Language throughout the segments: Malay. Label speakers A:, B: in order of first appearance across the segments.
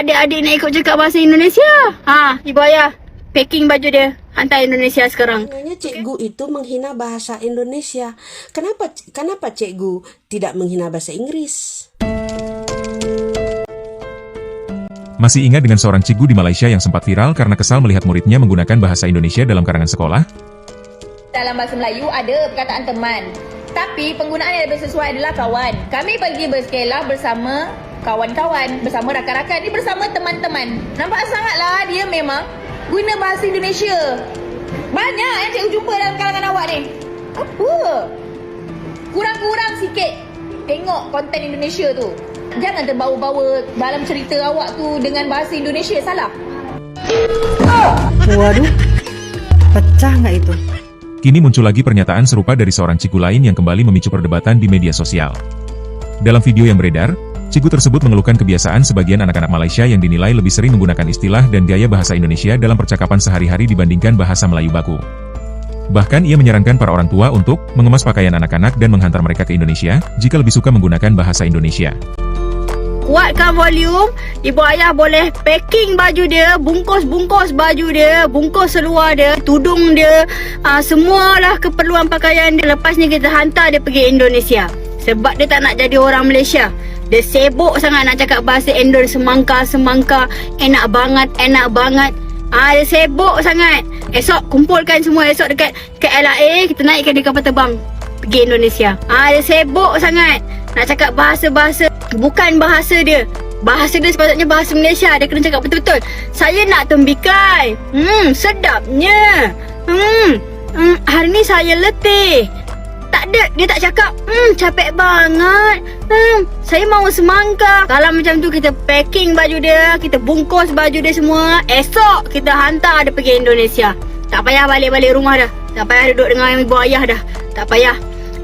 A: adik-adik nak ikut cakap bahasa Indonesia? Ibu ayah, packing baju dia, hantar Indonesia sekarang.
B: Maknanya cikgu itu menghina bahasa Indonesia. Kenapa cikgu tidak menghina bahasa Inggris?
C: Masih ingat dengan seorang cikgu di Malaysia yang sempat viral karena kesal melihat muridnya menggunakan bahasa Indonesia dalam karangan sekolah?
D: Dalam bahasa Melayu ada perkataan teman. Tapi penggunaan yang lebih sesuai adalah kawan. Kami pergi bersekolah bersama kawan-kawan, bersama rakan-rakan, ni bersama teman-teman. Nampak sangatlah dia memang guna bahasa Indonesia. Banyak yang cikgu jumpa dalam kalangan awak ni. Apa? Kurang-kurang sikit tengok konten Indonesia tu. Jangan terbawa-bawa dalam cerita awak tu dengan bahasa Indonesia, salah.
E: Waduh, pecah nggak itu?
C: Kini muncul lagi pernyataan serupa dari seorang cikgu lain yang kembali memicu perdebatan di media sosial. Dalam video yang beredar, cikgu tersebut mengeluhkan kebiasaan sebagian anak-anak Malaysia yang dinilai lebih sering menggunakan istilah dan gaya bahasa Indonesia dalam percakapan sehari-hari dibandingkan bahasa Melayu baku. Bahkan ia menyarankan para orang tua untuk mengemas pakaian anak-anak dan menghantar mereka ke Indonesia jika lebih suka menggunakan bahasa Indonesia.
A: Kuatkan volume, ibu ayah boleh packing baju dia, bungkus-bungkus baju dia, bungkus seluar dia, tudung dia, semualah keperluan pakaian dia. Lepas ni kita hantar dia pergi Indonesia. Sebab dia tak nak jadi orang Malaysia. Dia sibuk sangat nak cakap bahasa Indon semangka, enak banget. Dia sibuk sangat. Esok kumpulkan semua, esok dekat LA, kita naikkan dia kapal terbang pergi Indonesia. Dia sibuk sangat nak cakap bahasa-bahasa bukan bahasa dia. Bahasa dia sepatutnya bahasa Malaysia. Dia kena cakap betul-betul. Saya nak tembikai. Sedapnya. Hari ni saya letih. Tak ada. Dia tak cakap. Capek banget. Saya mau semangka. Kalau macam tu kita packing baju dia. Kita bungkus baju dia semua. Esok kita hantar dia pergi Indonesia. Tak payah balik-balik rumah dah. Tak payah duduk dengan ibu ayah dah. Tak payah.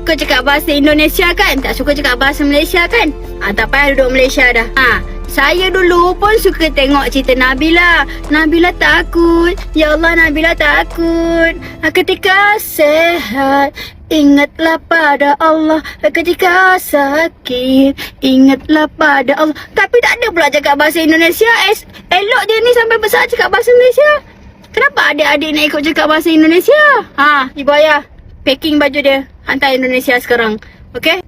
A: Suka cakap bahasa Indonesia kan? Tak suka cakap bahasa Malaysia kan? Tak payah duduk Malaysia dah. Saya dulu pun suka tengok cerita Nabila. Nabila takut. Ya Allah, Nabila takut. Ketika sehat, ingatlah pada Allah. Ketika sakit, ingatlah pada Allah. Tapi tak ada pula cakap bahasa Indonesia. Elok dia ni sampai besar cakap bahasa Malaysia. Kenapa adik-adik nak ikut cakap bahasa Indonesia? Ibu ayah, packing baju dia, hantar Indonesia sekarang. Okey?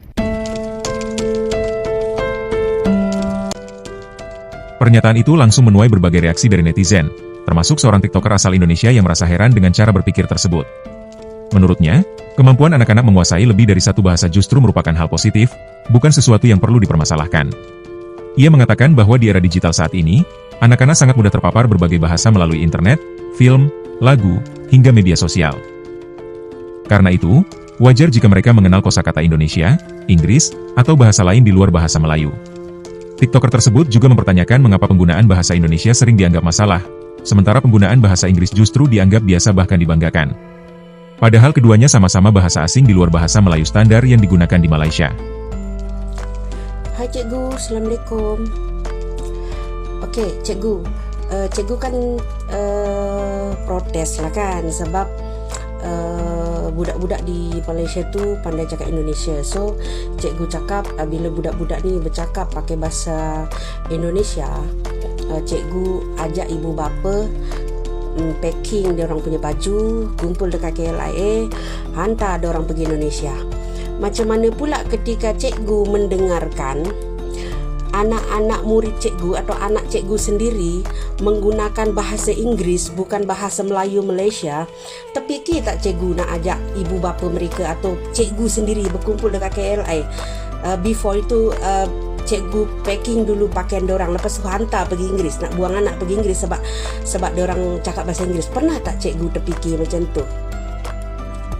C: Pernyataan itu langsung menuai berbagai reaksi dari netizen, termasuk seorang TikToker asal Indonesia yang merasa heran dengan cara berpikir tersebut. Menurutnya, kemampuan anak-anak menguasai lebih dari satu bahasa justru merupakan hal positif, bukan sesuatu yang perlu dipermasalahkan. Ia mengatakan bahwa di era digital saat ini, anak-anak sangat mudah terpapar berbagai bahasa melalui internet, film, lagu, hingga media sosial. Karena itu, wajar jika mereka mengenal kosakata Indonesia, Inggris, atau bahasa lain di luar bahasa Melayu. TikToker tersebut juga mempertanyakan mengapa penggunaan bahasa Indonesia sering dianggap masalah, sementara penggunaan bahasa Inggris justru dianggap biasa bahkan dibanggakan. Padahal keduanya sama-sama bahasa asing di luar bahasa Melayu standar yang digunakan di Malaysia.
B: Hai cikgu, Assalamualaikum. Okey, cikgu. Cikgu kan protes lah kan sebab budak-budak di Malaysia tu pandai cakap Indonesia. So cikgu cakap bila budak-budak ni bercakap pakai bahasa Indonesia, cikgu ajak ibu bapa packing dia orang punya baju, kumpul dekat KLIA, hantar dia orang pergi Indonesia. Macam mana pula ketika cikgu mendengarkan anak-anak murid cikgu atau anak cikgu sendiri menggunakan bahasa Inggris bukan bahasa Melayu Malaysia, terfikir tak cikgu nak ajak ibu bapa mereka atau cikgu sendiri berkumpul dekat KLI, before itu cikgu packing dulu pakaian diorang, lepas tu hantar pergi Inggeris, nak buang anak pergi Inggeris sebab diorang cakap bahasa Inggeris. Pernah tak cikgu terfikir macam tu?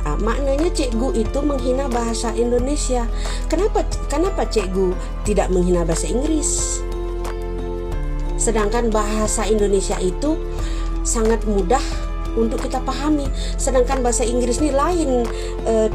B: Maknanya cikgu itu menghina bahasa Indonesia. Kenapa cikgu tidak menghina bahasa Inggris? Sedangkan bahasa Indonesia itu sangat mudah untuk kita pahami. Sedangkan bahasa Inggris ni lain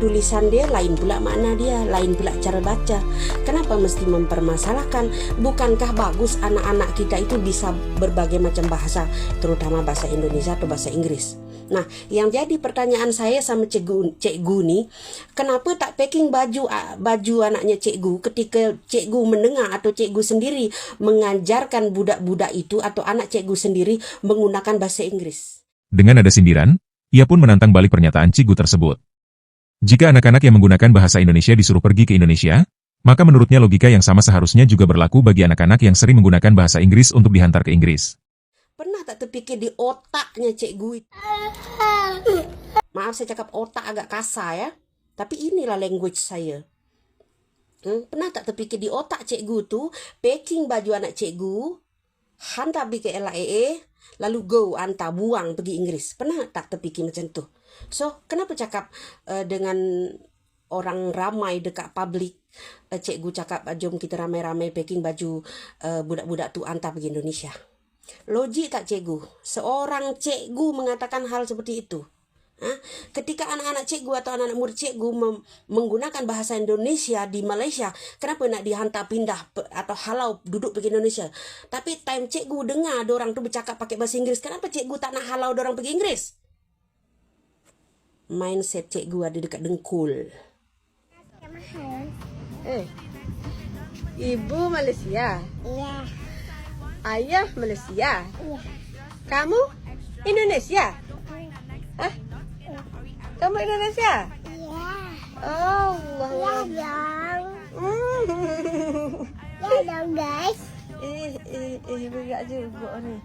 B: tulisan dia, lain pula makna dia, lain pula cara baca. Kenapa mesti mempermasalahkan? Bukankah bagus anak-anak kita itu bisa berbagai macam bahasa, terutama bahasa Indonesia atau bahasa Inggris? Nah, yang jadi pertanyaan saya sama cikgu nih, kenapa tak packing baju anaknya cikgu ketika cikgu mendengar atau cikgu sendiri mengajarkan budak-budak itu atau anak cikgu sendiri menggunakan bahasa Inggris?
C: Dengan nada sindiran, ia pun menantang balik pernyataan cikgu tersebut. Jika anak-anak yang menggunakan bahasa Indonesia disuruh pergi ke Indonesia, maka menurutnya logika yang sama seharusnya juga berlaku bagi anak-anak yang sering menggunakan bahasa Inggris untuk dihantar ke Inggris.
B: Pernah tak terpikir di otaknya cikgu itu? Maaf saya cakap otak agak kasar ya, tapi inilah language saya. Pernah tak terpikir di otak cikgu tu, packing baju anak cikgu, hantar pergi ke LAA, lalu go, hantar, buang pergi Inggris. Pernah tak terpikir macam tu? So, kenapa cakap dengan orang ramai dekat publik, cikgu cakap jom kita ramai-ramai packing baju budak-budak tu hantar pergi Indonesia? Logik tak cikgu? Seorang cikgu mengatakan hal seperti itu. Ketika anak-anak cikgu atau anak-anak murid cikgu menggunakan bahasa Indonesia di Malaysia, kenapa nak dihantar pindah atau halau duduk pergi Indonesia? Tapi time cikgu dengar dorang tu bercakap pakai bahasa Inggeris, kenapa cikgu tak nak halau dorang pergi Inggeris? Mindset cikgu ada dekat dengkul.
F: Ibu Malaysia?
G: Iya.
F: Ayah Malaysia?
G: Iya.
F: Kamu Indonesia? Hah? Kamu Indonesia?
G: Iya.
F: Oh,
G: Iya dong. Iya dong guys.
F: Berat juga nih.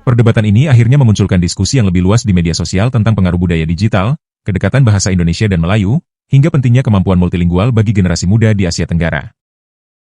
C: Perdebatan ini akhirnya memunculkan diskusi yang lebih luas di media sosial tentang pengaruh budaya digital, kedekatan bahasa Indonesia dan Melayu, hingga pentingnya kemampuan multilingual bagi generasi muda di Asia Tenggara.